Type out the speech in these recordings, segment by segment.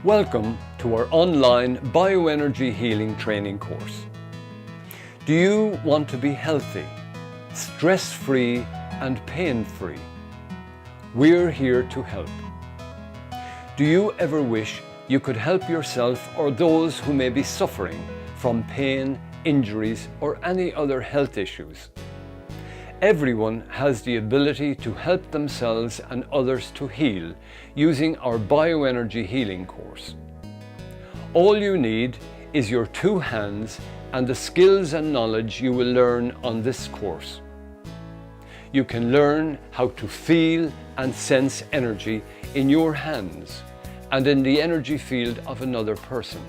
Welcome to our online bioenergy healing training course. Do you want to be healthy, stress-free and pain-free? We're here to help. Do you ever wish you could help yourself or those who may be suffering from pain, injuries or any other health issues? Everyone has the ability to help themselves and others to heal using our bioenergy healing course. All you need is your two hands and the skills and knowledge you will learn on this course. You can learn how to feel and sense energy in your hands and in the energy field of another person.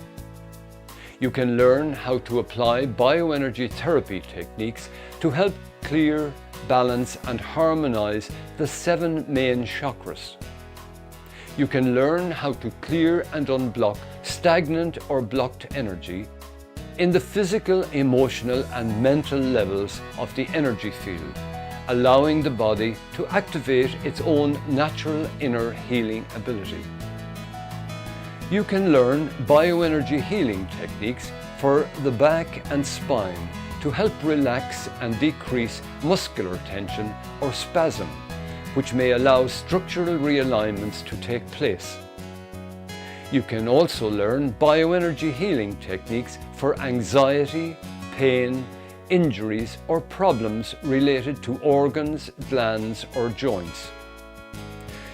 You can learn how to apply bioenergy therapy techniques to help clear, balance and harmonize the 7 main chakras. You can learn how to clear and unblock stagnant or blocked energy in the physical, emotional and mental levels of the energy field, allowing the body to activate its own natural inner healing ability. You can learn bioenergy healing techniques for the back and spine to help relax and decrease muscular tension or spasm, which may allow structural realignments to take place. You can also learn bioenergy healing techniques for anxiety, pain, injuries or problems related to organs, glands or joints.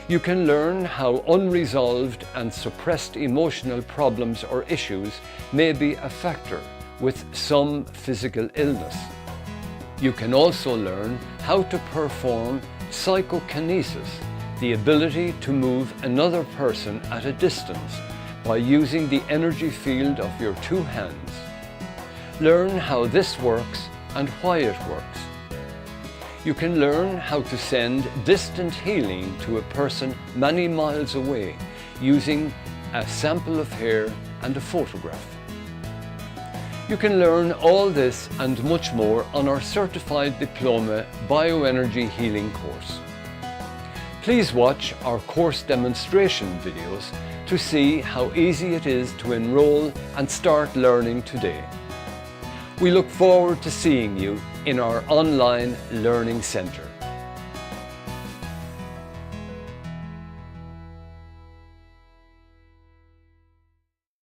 You can learn how unresolved and suppressed emotional problems or issues may be a factor with some physical illness. You can also learn how to perform psychokinesis, the ability to move another person at a distance by using the energy field of your two hands. Learn how this works and why it works. You can learn how to send distant healing to a person many miles away using a sample of hair and a photograph. You can learn all this and much more on our Certified Diploma Bioenergy Healing course. Please watch our course demonstration videos to see how easy it is to enroll and start learning today. We look forward to seeing you in our online learning centre.